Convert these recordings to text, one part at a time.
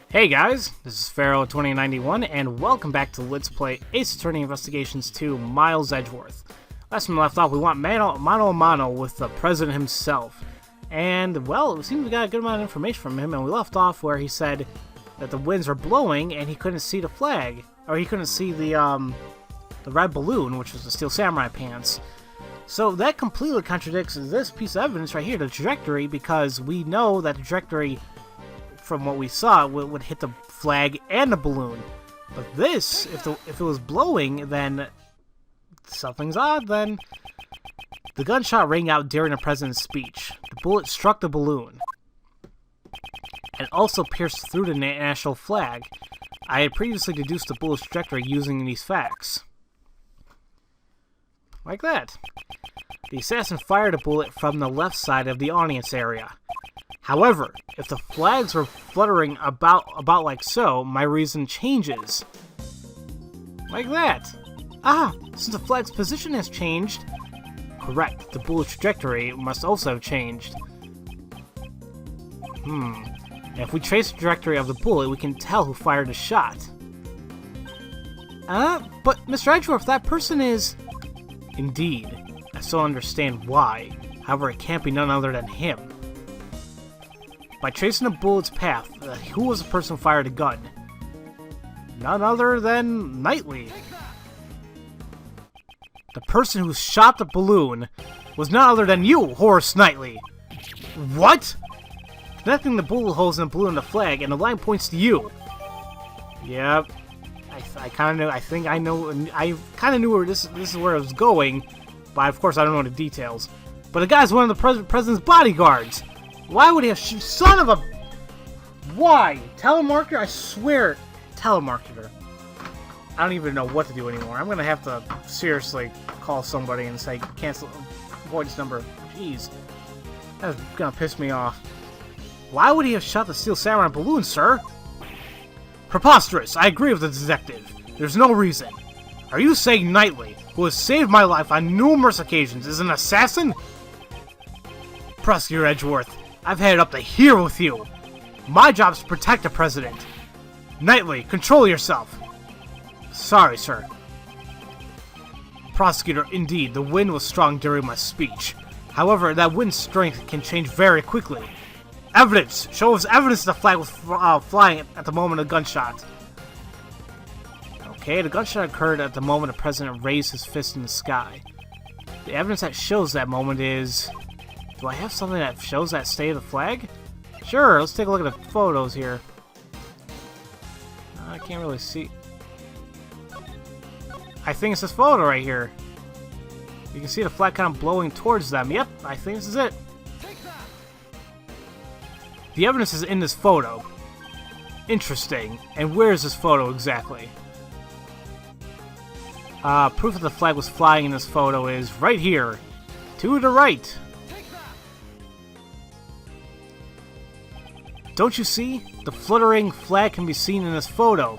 Hey guys, this is Pharaoh 2091, and welcome back to Let's Play Ace Attorney Investigations 2 Miles Edgeworth. Last time we left off, we went mano a mano with the president himself. And, well, it seems we got a good amount of information from him, and we left off where he said that the winds were blowing and he couldn't see the flag. Or he couldn't see the red balloon, which was the Steel Samurai pants. So that completely contradicts this piece of evidence right here, the trajectory, because we know that the trajectory, from what we saw, would hit the flag and the balloon. But this, if it was blowing, then something's odd. Then the gunshot rang out during the president's speech. The bullet struck the balloon and also pierced through the national flag. I had previously deduced the bullet's trajectory using these facts. Like that. The assassin fired a bullet from the left side of the audience area. However, if the flags were fluttering about like so, my reason changes. Like that. Ah, since the flag's position has changed. Correct, the bullet's trajectory must also have changed. And if we trace the trajectory of the bullet, we can tell who fired the shot. But Mr. Edgeworth, that person is... Indeed. I still understand why. However, it can't be none other than him. By tracing the bullet's path, who was the person who fired the gun? None other than Knightley. The person who shot the balloon was none other than you, Horace Knightley. What? Connecting the bullet holes in the balloon and the flag, and the line points to you. Yep. I kind of knew. I think I know. I kind of knew where this is where it was going, but of course I don't know the details. But the guy's one of the president's bodyguards. Why would he have son of a... Why? Telemarketer? I swear. Telemarketer. I don't even know what to do anymore. I'm going to have to seriously call somebody and say, cancel voice number. Jeez. That's going to piss me off. Why would he have shot the Steel Samurai balloon, sir? Preposterous. I agree with the detective. There's no reason. Are you saying Knightley, who has saved my life on numerous occasions, is an assassin? Prosecutor Edgeworth, I've had it up to here with you. My job is to protect the president. Knightley, control yourself. Sorry, sir. Prosecutor, indeed, the wind was strong during my speech. However, that wind's strength can change very quickly. Evidence! Show us evidence the flag was flying at the moment of the gunshot. Okay, the gunshot occurred at the moment the president raised his fist in the sky. The evidence that shows that moment is... Do I have something that shows that state of the flag? Sure, let's take a look at the photos here. I can't really see. I think it's this photo right here. You can see the flag kind of blowing towards them. Yep, I think this is it. The evidence is in this photo. Interesting. And where is this photo exactly? Proof that the flag was flying in this photo is right here. To the right. Don't you see? The fluttering flag can be seen in this photo.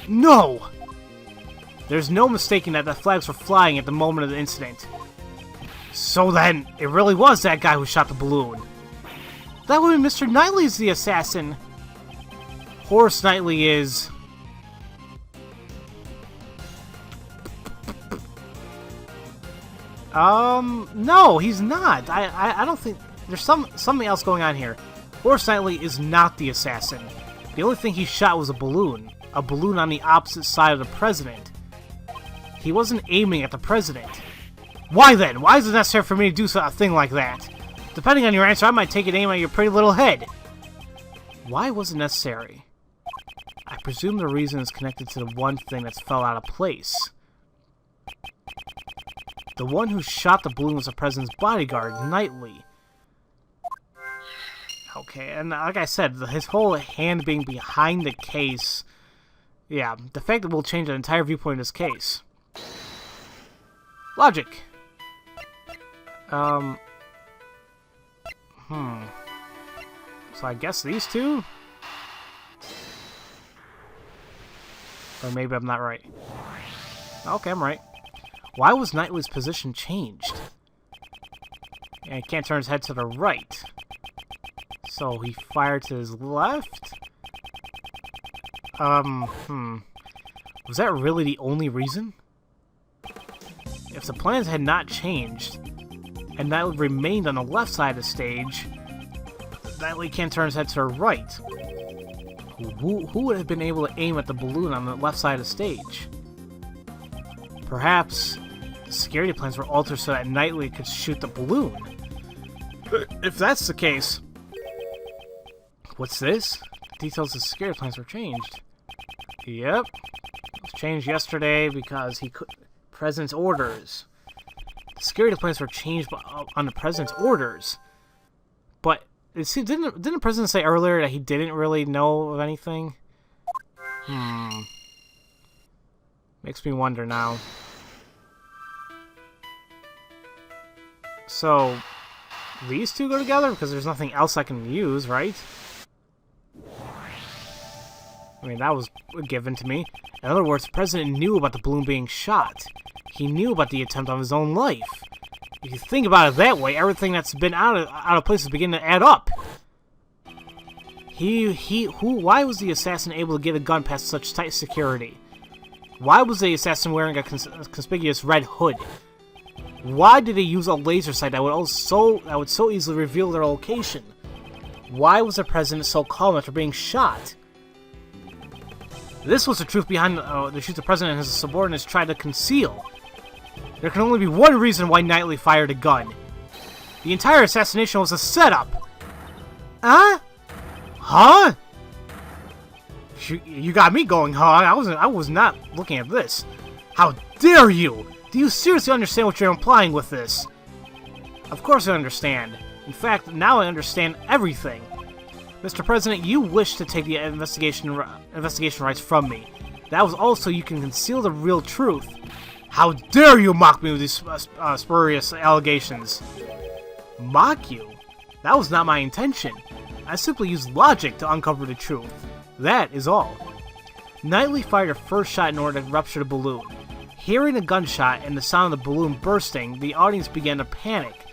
No! There's no mistaking that the flags were flying at the moment of the incident. So then, it really was that guy who shot the balloon. That would mean Mr. Knightley is the assassin. Horace Knightley is... No, he's not. I don't think... There's something else going on here. Horace Knightley is not the assassin. The only thing he shot was a balloon. A balloon on the opposite side of the president. He wasn't aiming at the president. Why then? Why is it necessary for me to do a thing like that? Depending on your answer, I might take an aim at your pretty little head. Why was it necessary? I presume the reason is connected to the one thing that fell out of place. The one who shot the balloon was the president's bodyguard, Knightley. Okay, and like I said, his whole hand being behind the case... Yeah, the fact that we'll change the entire viewpoint of this case. Logic. So I guess these two? Or maybe I'm not right. Okay, I'm right. Why was Knightley's position changed? And he can't turn his head to the right. So he fired to his left? Was that really the only reason? If the plans had not changed, and Knightley remained on the left side of the stage, Knightley can't turn his head to the right. Who would have been able to aim at the balloon on the left side of the stage? Perhaps the security plans were altered so that Knightley could shoot the balloon. If that's the case... What's this? The details of the security plans were changed. Yep. It was changed yesterday because he could... President's orders. The security plans were changed on the President's orders. But... didn't the President say earlier that he didn't really know of anything? Makes me wonder now. So, these two go together? Because there's nothing else I can use, right? I mean, that was given to me. In other words, the President knew about the balloon being shot. He knew about the attempt on his own life. If you think about it that way, everything that's been out of place is beginning to add up. Why was the assassin able to get a gun past such tight security? Why was the assassin wearing a conspicuous red hood? Why did he use a laser sight that would so easily reveal their location? Why was the President so calm after being shot? This was the truth behind the truth the President and his subordinates tried to conceal. There can only be one reason why Knightley fired a gun. The entire assassination was a setup. Huh? Huh? You got me going, huh? I was not looking at this. How dare you? Do you seriously understand what you're implying with this? Of course I understand. In fact, now I understand everything. Mr. President, you wish to take the investigation rights from me. That was also you can conceal the real truth. How dare you mock me with these spurious allegations? Mock you? That was not my intention. I simply used logic to uncover the truth. That is all. Knightley fired a first shot in order to rupture the balloon. Hearing a gunshot and the sound of the balloon bursting, the audience began to panic.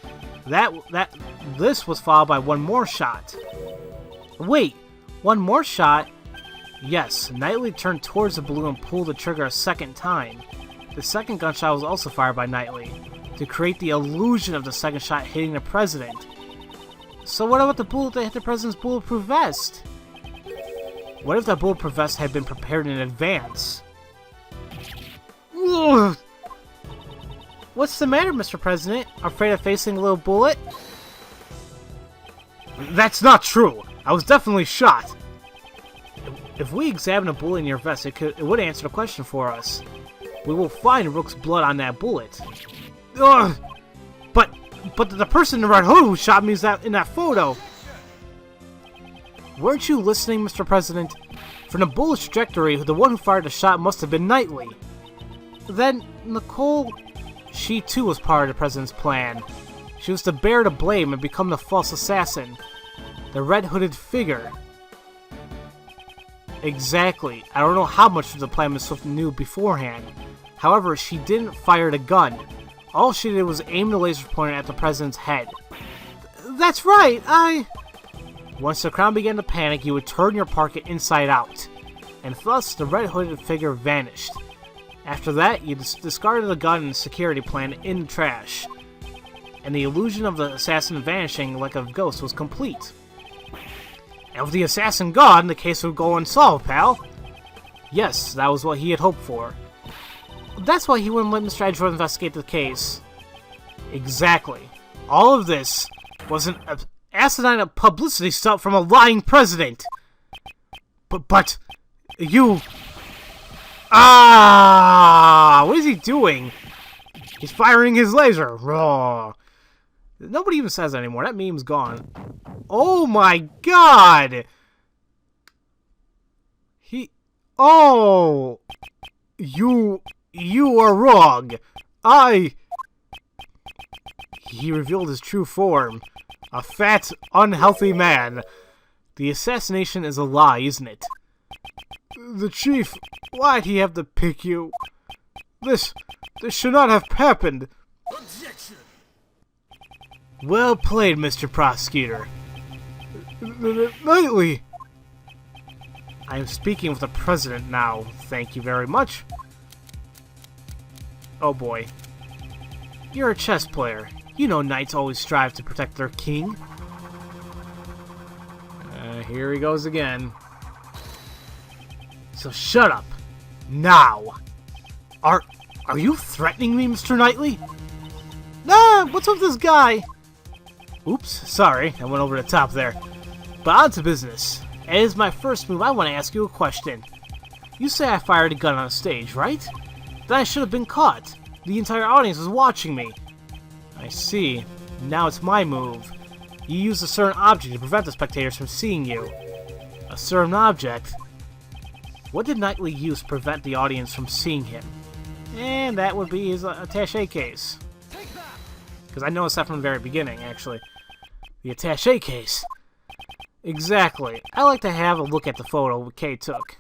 This was followed by one more shot. Wait, one more shot? Yes, Knightley turned towards the balloon and pulled the trigger a second time. The second gunshot was also fired by Knightley, to create the illusion of the second shot hitting the President. So what about the bullet that hit the President's bulletproof vest? What if that bulletproof vest had been prepared in advance? Ugh. What's the matter, Mr. President? Afraid of facing a little bullet? That's not true! I was definitely shot! If we examine a bullet in your vest, it would answer the question for us. We will find Rook's blood on that bullet. Ugh! But the person in the red hood who shot me is in that photo. Weren't you listening, Mr. President? From the bullet's trajectory, the one who fired the shot must have been Knightley. Then, Nicole... She too was part of the President's plan. She was to bear the blame and become the false assassin. The red-hooded figure. Exactly. I don't know how much of the plan Miss Swift knew beforehand. However, she didn't fire the gun. All she did was aim the laser pointer at the President's head. That's right, Once the crowd began to panic, you would turn your parket inside out. And thus, the red-hooded figure vanished. After that, you discarded the gun and security plan in the trash. And the illusion of the assassin vanishing like a ghost was complete. And with the assassin gone, the case would go unsolved, pal. Yes, that was what he had hoped for. That's why he wouldn't let Mr. Edgeworth investigate the case. Exactly. All of this was an asinine publicity stunt from a lying president. But you... What is he doing? He's firing his laser. Raw. Nobody even says that anymore. That meme's gone. Oh my god! Oh! You are wrong. He revealed his true form. A fat, unhealthy man. The assassination is a lie, isn't it? The Chief, why'd he have to pick you? This should not have happened. Objection. Well played, Mr. Prosecutor. Knightley! I am speaking with the president now. Thank you very much. Oh boy. You're a chess player. You know knights always strive to protect their king. Here he goes again. So shut up. Now. Are you threatening me, Mr. Knightley? Nah, what's with this guy? Oops, sorry, I went over the top there. But on to business. As my first move, I want to ask you a question. You say I fired a gun on stage, right? Then I should have been caught. The entire audience was watching me. I see. Now it's my move. You use a certain object to prevent the spectators from seeing you. A certain object? What did Knightley use to prevent the audience from seeing him? And that would be his attaché case. Because I noticed that from the very beginning, actually. The attaché case. Exactly. I like to have a look at the photo Kay took.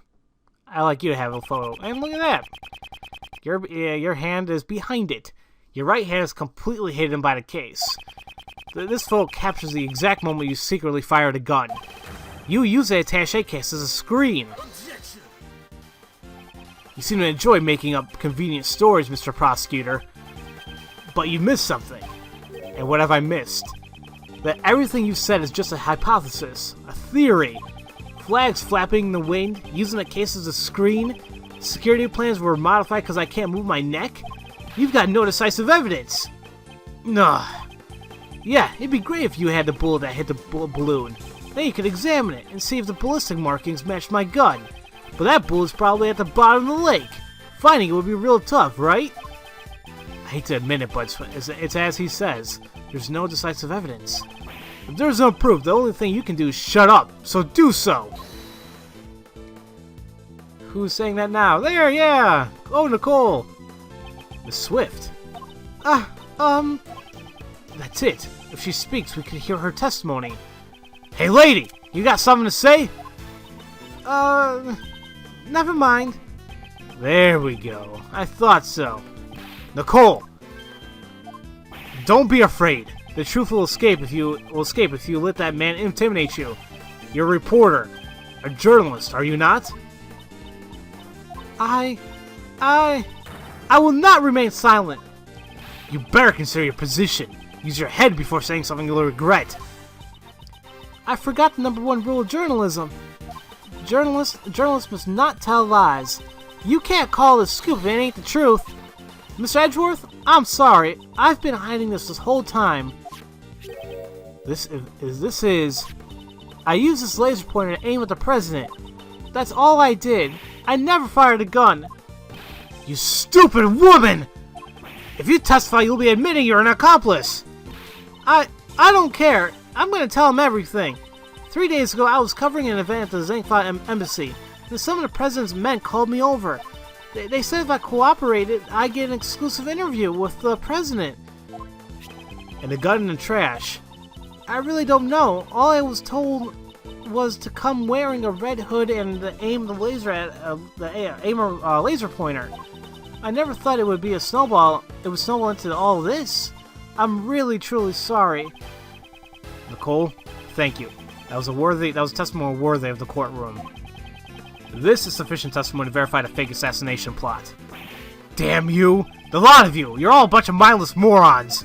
I like you to have a photo. And look at that. Your hand is behind it. Your right hand is completely hidden by the case. This photo captures the exact moment you secretly fired a gun. You use the attaché case as a screen. You seem to enjoy making up convenient stories, Mr. Prosecutor. But you missed something. And what have I missed? That everything you said is just a hypothesis, a theory. Flags flapping in the wind, using the case as a screen. Security plans were modified because I can't move my neck. You've got no decisive evidence. Nah. Yeah, it'd be great if you had the bullet that hit the balloon. Then you could examine it and see if the ballistic markings matched my gun. But that bullet's probably at the bottom of the lake. Finding it would be real tough, right? I hate to admit it, but it's as he says. There's no decisive evidence. If there's no proof, the only thing you can do is shut up. So do so. Who's saying that now? There, yeah! Oh, Nicole! Miss Swift. That's it. If she speaks, we could hear her testimony. Hey, lady! You got something to say? Never mind. There we go. I thought so. Nicole! Don't be afraid. The truth will escape if you let that man intimidate you. You're a reporter. A journalist, are you not? I will not remain silent. You better consider your position. Use your head before saying something you'll regret. I forgot the #1 rule of journalism. Journalists must not tell lies. You can't call this scoop if it ain't the truth. Mr. Edgeworth, I'm sorry. I've been hiding this whole time. I used this laser pointer to aim at the president. That's all I did. I never fired a gun. You stupid woman! If you testify, you'll be admitting you're an accomplice. I don't care. I'm gonna tell him everything. 3 days ago, I was covering an event at the Zangfa embassy, and some of the president's men called me over. They said if I cooperated, I'd get an exclusive interview with the president. And the gun in the trash. I really don't know. All I was told was to come wearing a red hood and to aim the laser at a laser pointer. I never thought it would be a snowball. It would snowball into all this. I'm really, truly sorry. Nicole, thank you. That was testimony worthy of the courtroom. This is sufficient testimony to verify the fake assassination plot. Damn you! The lot of you! You're all a bunch of mindless morons!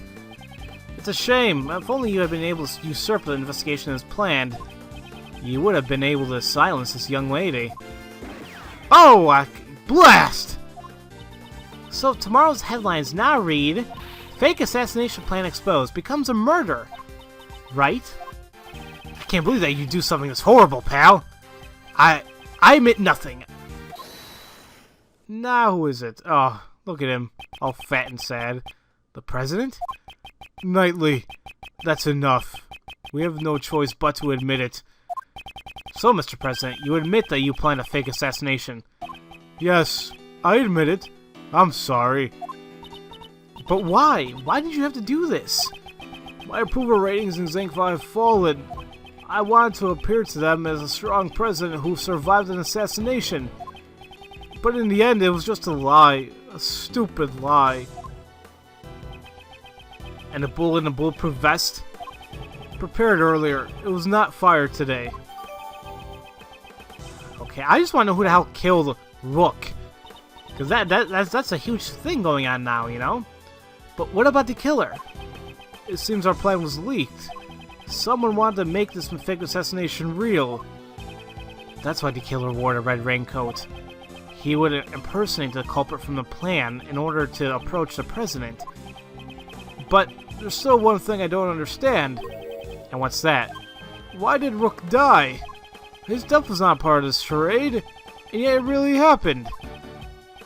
It's a shame. If only you had been able to usurp the investigation as planned, you would have been able to silence this young lady. Oh! Blast! So tomorrow's headlines now read, Fake assassination plan exposed, becomes a murder. Right? I can't believe that you do something this horrible, pal. I admit nothing. Now who is it? Oh, look at him. All fat and sad. The president? Knightley, that's enough. We have no choice but to admit it. So, Mr. President, you admit that you planned a fake assassination. Yes, I admit it. I'm sorry. But why? Why did you have to do this? My approval ratings in Zangfa have fallen. I wanted to appear to them as a strong president who survived an assassination. But in the end, it was just a lie. A stupid lie. And a bullet in a bulletproof vest? prepared earlier. It was not fired today. Okay, I just want to know who the hell killed Rook. Because that's a huge thing going on now, you know? But what about the killer? It seems our plan was leaked. Someone wanted to make this fake assassination real. That's why the killer wore the red raincoat. He would impersonate the culprit from the plan in order to approach the president. But there's still one thing I don't understand. And what's that? Why did Rook die? His death was not part of this charade, and yet it really happened.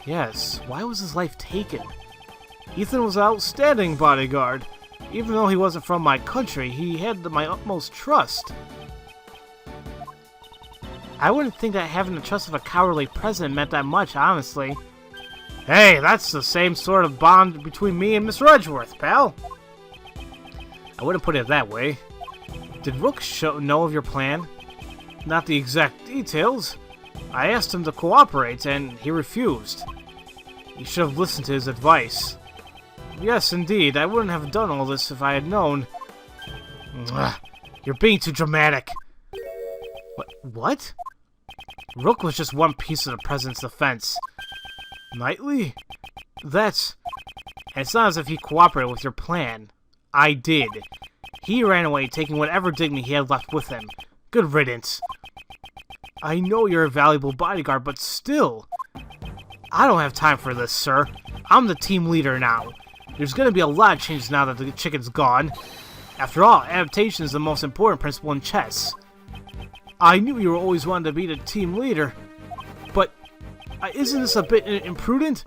Yes, why was his life taken? Ethan was an outstanding bodyguard. Even though he wasn't from my country, he had my utmost trust. I wouldn't think that having the trust of a cowardly president meant that much, honestly. Hey, that's the same sort of bond between me and Mr. Edgeworth, pal. I wouldn't put it that way. Did Rook know of your plan? Not the exact details. I asked him to cooperate, and he refused. You should have listened to his advice. Yes, indeed. I wouldn't have done all this if I had known. Ugh, you're being too dramatic. What? Rook was just one piece of the president's defense. Knightley? And it's not as if he cooperated with your plan. I did. He ran away, taking whatever dignity he had left with him. Good riddance. I know you're a valuable bodyguard, but still. I don't have time for this, sir. I'm the team leader now. There's gonna be a lot of changes now that the chicken's gone. After all, adaptation is the most important principle in chess. I knew you were always wanting to be the team leader, but isn't this a bit imprudent?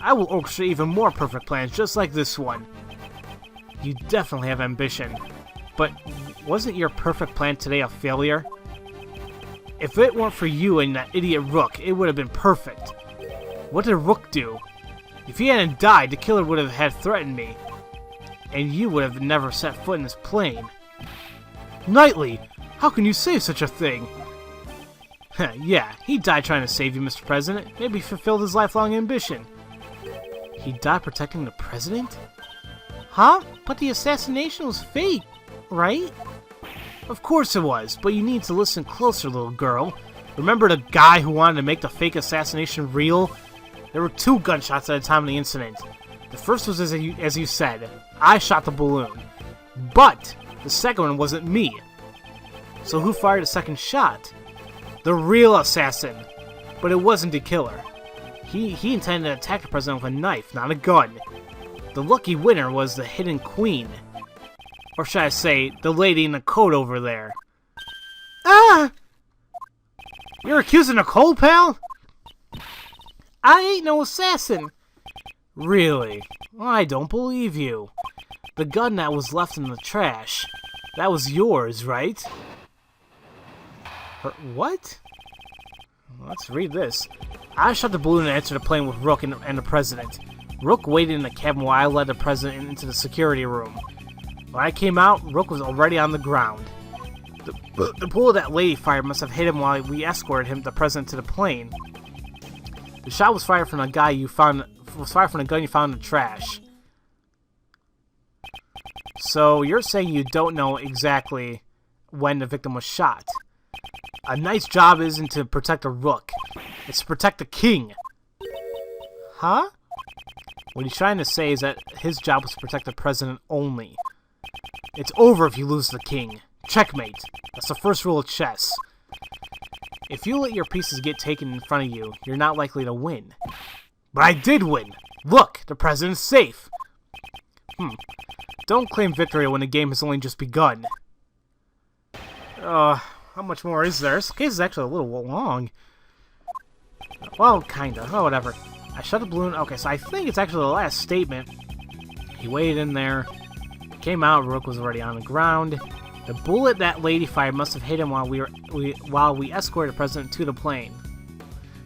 I will orchestrate even more perfect plans just like this one. You definitely have ambition, but wasn't your perfect plan today a failure? If it weren't for you and that idiot Rook, it would have been perfect. What did Rook do? If he hadn't died, the killer would have had threatened me, and you would have never set foot in this plane. Knightley, how can you say such a thing? Yeah, he died trying to save you, Mr. President. Maybe he fulfilled his lifelong ambition. He died protecting the president? Huh? But the assassination was fake, right? Of course it was, but you need to listen closer, little girl. Remember the guy who wanted to make the fake assassination real? There were 2 gunshots at the time of the incident. The first was, as you said, I shot the balloon. But the second one wasn't me. So who fired the second shot? The real assassin. But it wasn't the killer. He intended to attack the president with a knife, not a gun. The lucky winner was the hidden queen. Or should I say, the lady in the coat over there. Ah! You're accusing Nicole, pal? I ain't no assassin. Really? I don't believe you. The gun that was left in the trash, that was yours, right? What? Let's read this. I shot the balloon and entered the plane with Rook and the president. Rook waited in the cabin while I led the president into the security room. When I came out, Rook was already on the ground. The bullet that lady fired must have hit him while we escorted the president to the plane. The shot was fired from a gun you found in the trash. So you're saying you don't know exactly when the victim was shot. A knight's job isn't to protect a rook. It's to protect the king. Huh? What he's trying to say is that his job was to protect the president only. It's over if you lose the king. Checkmate. That's the first rule of chess. If you let your pieces get taken in front of you, you're not likely to win. But I did win! Look! The president's safe! Don't claim victory when the game has only just begun. How much more is there? This case is actually a little long. Well, kinda. Oh, whatever. I shot the balloon. Okay, so I think it's actually the last statement. He waited in there. Came out. Rook was already on the ground. The bullet that lady fired must have hit him while we escorted the president to the plane.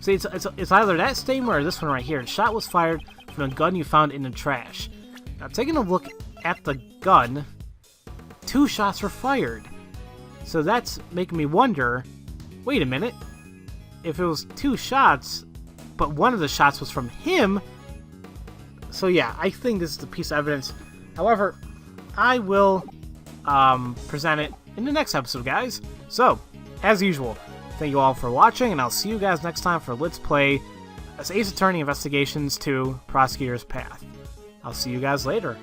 See, it's either that statement or this one right here. The shot was fired from a gun you found in the trash. Now, taking a look at the gun, 2 shots were fired. So that's making me wonder, wait a minute, if it was 2 shots, but one of the shots was from him, so yeah, I think this is the piece of evidence. However, I will present it in the next episode, guys. So, as usual, thank you all for watching, and I'll see you guys next time for Let's Play Ace Attorney Investigations 2 Prosecutor's Path. I'll see you guys later.